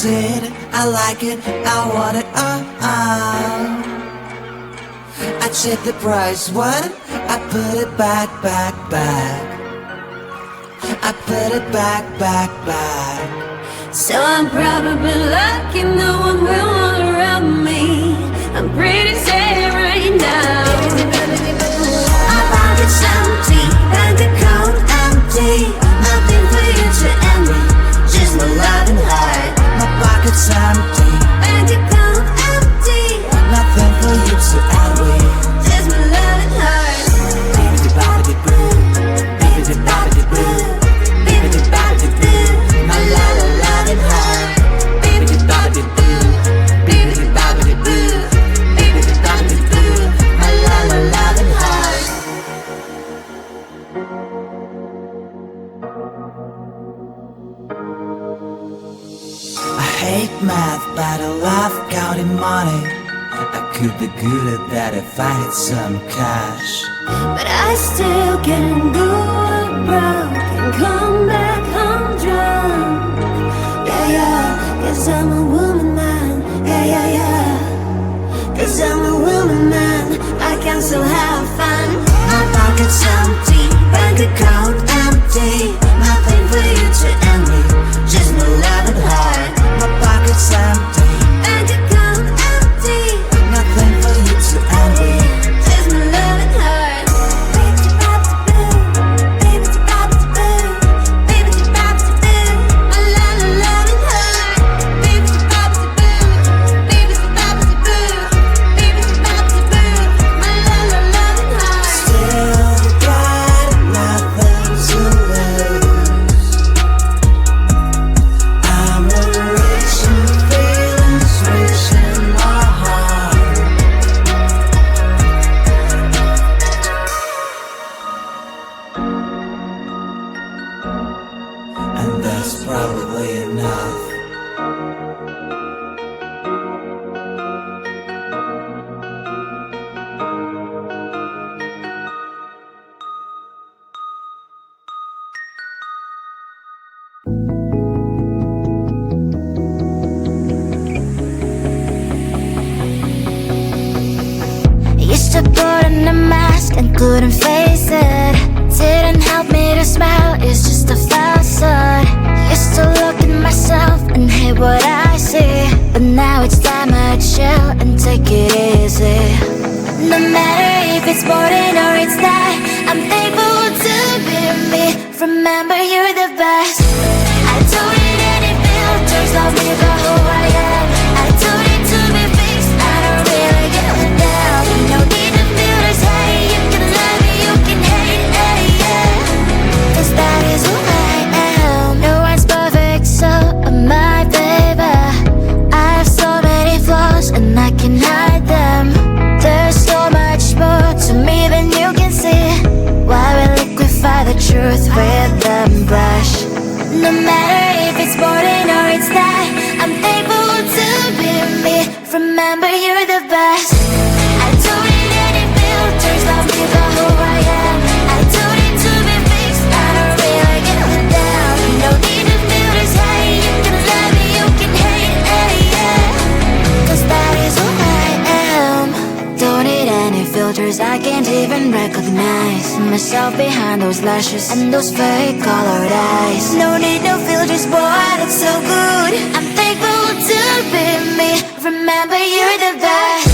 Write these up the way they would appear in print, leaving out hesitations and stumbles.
see it, I like it, I want it, I check the price, what? I put it back, back, back. I put it back, back, back. So I'm probably lucky no one will want around me. I'm pretty sad right now. My pocket's empty, bank account empty. Nothing for you to envy, just my love and heart. My pocket's empty, Bank account empty, nothing for you to envy. just my love and heart. Bibbidi-bobbidi-boo, bibbidi-bobbidi-boo, bibbidi-bobbidi-boo. My love and heart. Bibbidi-bobbidi-boo, bibbidi-bobbidi-boo, bibbidi-bobbidi-boo. My love and heart. I hate math, but I love counting money. I could be good at that if I had some cash. But I still can go broke and come back home drunk. Yeah, yeah, 'cause I'm a woman man. Yeah, yeah, yeah, 'cause I'm a woman man. I can still have fun. My pocket's empty, bank account empty. Nothing for you to envy, just my love and heart. My pocket's empty, Bank account empty, nothing for you to envy. just my love and heart. Baby-de-bop-de-boo, baby-de-bop-de-boo, my love and heart. Baby-de-bop-de-boo, baby-de-bop-de-boo, baby-de-bop-de-boo, my love and heart. Still got nothing to lose. I'm a rich and feelings rich in my heart. And that's probably enough. Used to put on a mask and couldn't face it. Didn't help me to smile, it's just a facade. Used to look at myself and hate what I see. But now it's time I chill and take it easy. No matter if it's morning or it's night, I'm thankful to be me. Remember, you're the best. I don't need any filters, love me for who I am. I don't need to be fixed, I don't really give a damn. No need to feel this hate, you can love me, you can hate, yeah. 'Cause that is who I am. No one's perfect, so am I, baby. I have so many flaws and I can hide them. There's so much more to me than you can see. Why we liquefy the truth with the brush. No matter if it's morning or it's night, I'm thankful to be me. Remember, you're the best. I don't need any filters, love me for who I am. I don't need to be fixed, I don't really give a damn. No need to feel this hate, you can love me, you can hate, yeah. 'Cause that is who I am. Don't need any filters, I can't even recognize myself behind those lashes and those fake colored eyes. No need no filters, boy, that's so good. I'm thankful to be me. Remember, you're the best.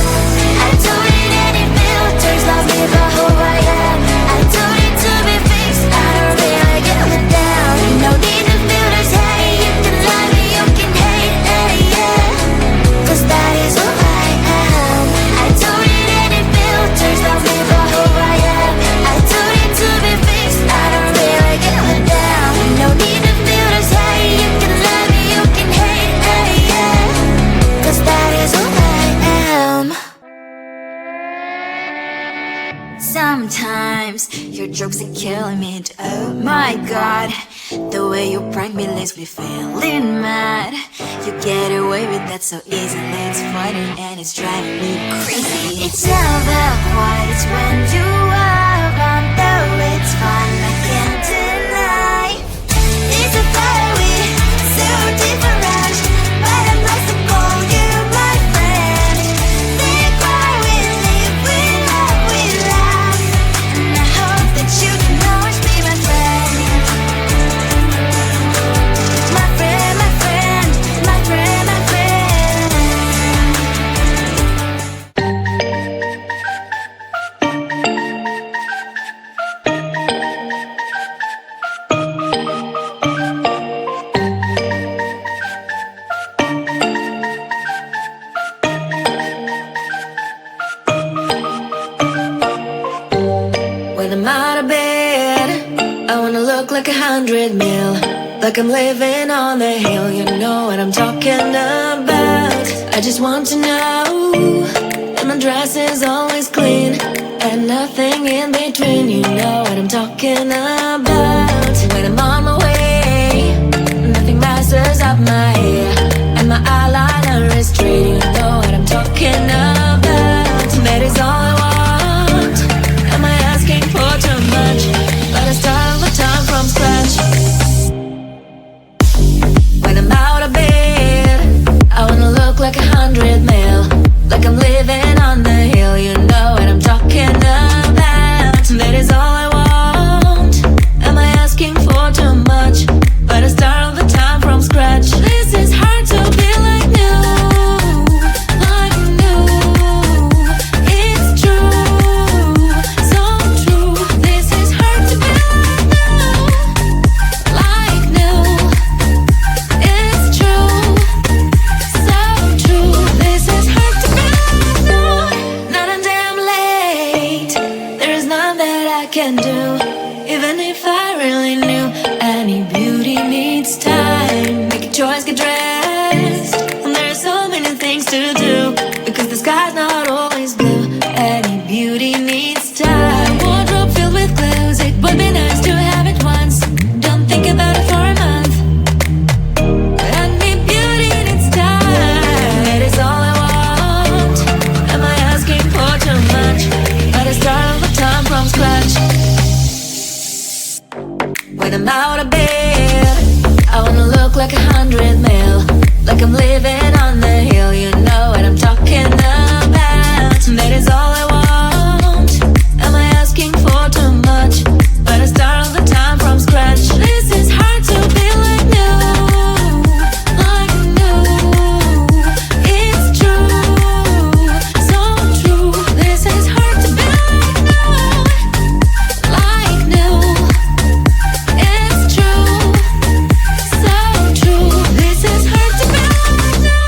I don't need any filters, love me for who I am. I don't need to be fixed, I don't really give a damn. No need to feel this hate, you can love me, you can hate, yeah. 'Cause that is who I am. I don't need any filters, love me for who I am. I don't need to be fixed, I don't really give a damn. No need to feel this hate, you can love me, you can hate, yeah. 'Cause that is who I am. Sometimes your jokes are killing me. Oh my god, the way you prank me leaves me feeling mad. You get away with that so easily. It's funny and it's driving me crazy. It's never quiet when you are around, though it's fun, I can't deny. It's a fire we so different rush, but like 100 mil, like I'm living on the hill. You know what I'm talking about. I just want to know that my dress is always clean and nothing in between. You know what I'm talking about. When I'm on my way, nothing messes up my hair, and my eyeliner is straight. You know what I'm talking about. That is all I want. Am I asking for too much? But I start all the time from scratch. When I'm out of bed, I wanna look like 100 mil, like I'm living on the hill. You know what I'm talking about. That is all I want. Am I asking for too much? But I start all the time from scratch. This is hard to be like new, like new. It's true, so true. This is hard to be like new, it's true, so true. This is hard to be like new. Not until I'm late, there is none that I can do. Even if I really knew, any beauty needs time. Make a choice, get dressed, and there are so many things to do, because the sky's not always blue. Any beauty needs time. Wardrobe filled with clothes, it would be nice to have it once. Don't think about it for a month. Any beauty needs time. That is all I want. Am I asking for too much? But I start all the time from scratch. When I'm out of bed, I wanna look like 100 mil, like I'm living on the hill. You know what I'm talking about. That is all I want. Am I asking for too much? But I start all the time from scratch. This is hard to be like new, like new. It's true, so true. This is hard to be like new, like new. It's true, so true. This is hard to be like new.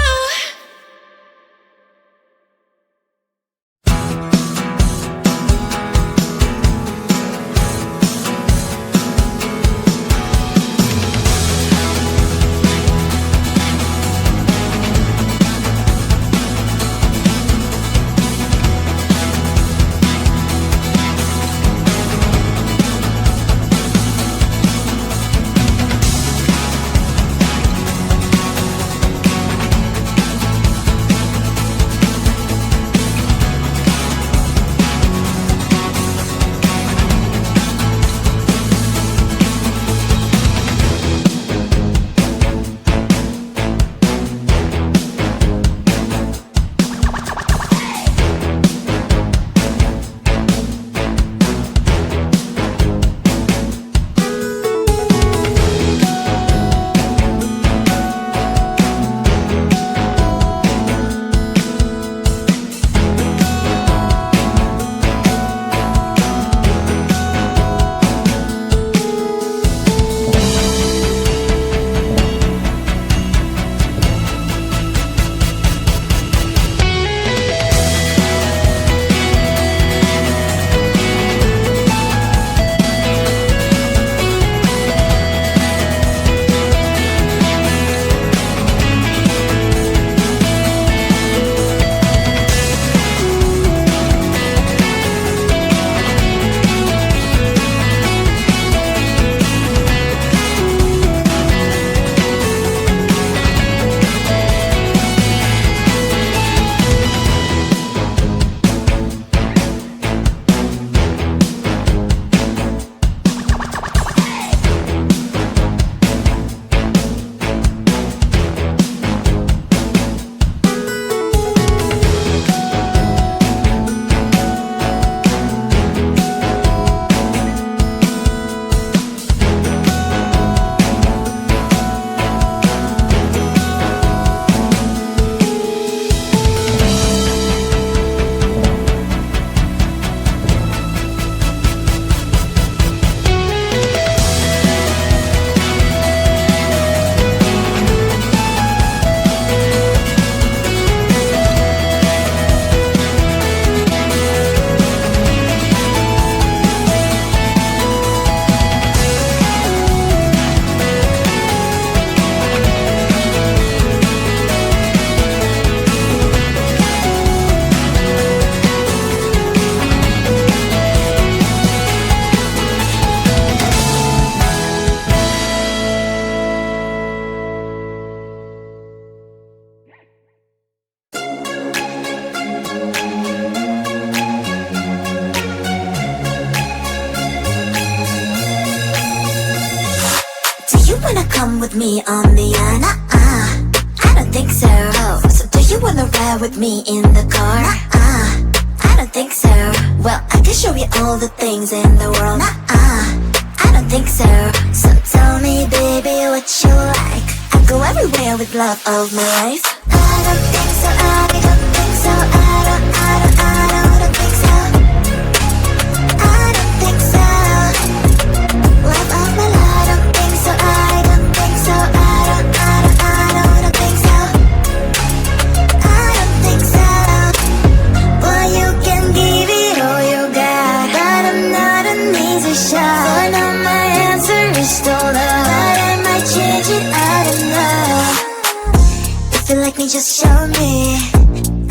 come with me on the yacht? I don't think so. Oh, so do you wanna ride with me in the car? I don't think so. Well, I can show you all the things in the world. I don't think so. So tell me, baby, what you like. I go everywhere with love of my life. I don't think so. I don't think so. I don't think so. I don't think so. Love of my life. I don't think so. I don't think so. I don't think so. I don't think so. Well, you can give it all you got, but I'm not an easy shot. So now my answer is still no, but I might change it. I don't know. If you like me, just show me.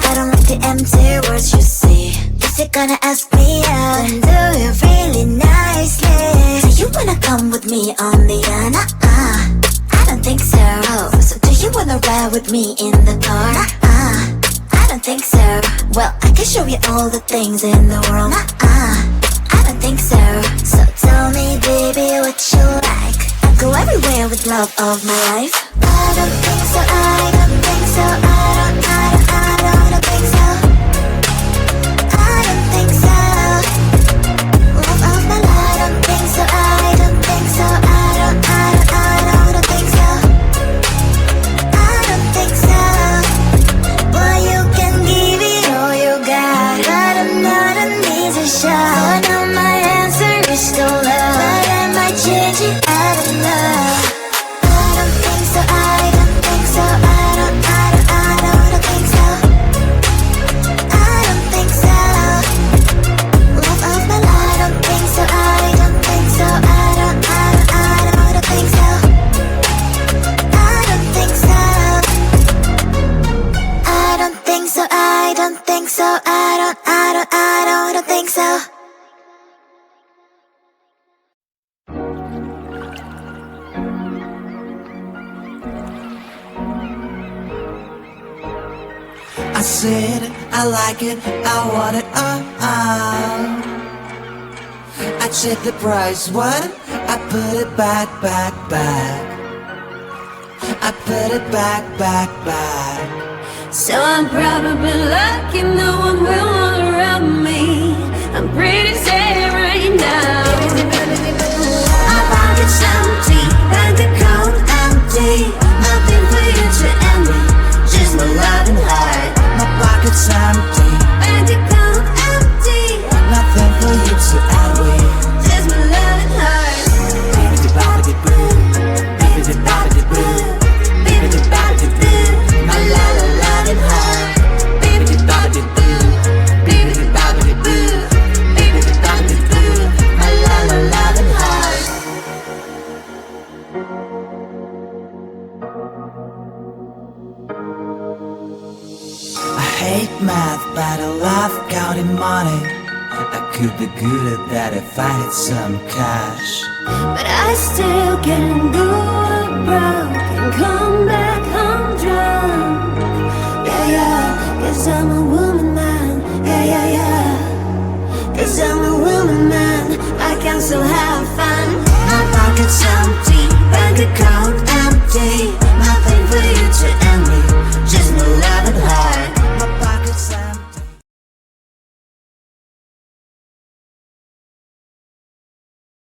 I don't like the empty words you see. If you're gonna ask me out, then do it really nicely. Do you wanna come with me on the yacht? I don't think so. Oh, so do you wanna ride with me in the car? I don't think so. Well, I can show you all the things in the world. I don't think so. So tell me, baby, what you like. I go everywhere with love of my life. I don't think so. I don't think so. I don't think so. I don't think so. Love of my life. I don't think so. I don't think so. I don't think so. I don't think so. Well, you can give it all you got, but I'm not an easy shot. So now my answer is still no, but I might change it. I don't know. I don't think so. I don't think so. I don't think so. I don't think so. Love of my life. I don't think so. I don't think so. I don't think so. I don't think so. I don't think so. I don't think so. I don't think so. I said it, I like it, I want it, I check the price, what? I put it back. I put it back. So I'm probably lucky no one will wanna rob me. I'm pretty sad right now. My pocket's empty, bank account empty. Nothing for you to envy, just my loving heart. My pocket's empty, Bank account empty, nothing for you to envy. just my loving heart. Bibbidi-bobbidi-boo, bibbidi-bobbidi-boo, bibbidi-bobbidi-boo. My loving heart. Bibbidi-bobbidi-boo, bibbidi-bobbidi-boo, bibbidi-bobbidi-boo. My loving heart. I hate math, but I love counting money. I could be good at that if I had some cash. But I still can go broke and come back home drunk. Yeah, 'cause I'm a woman.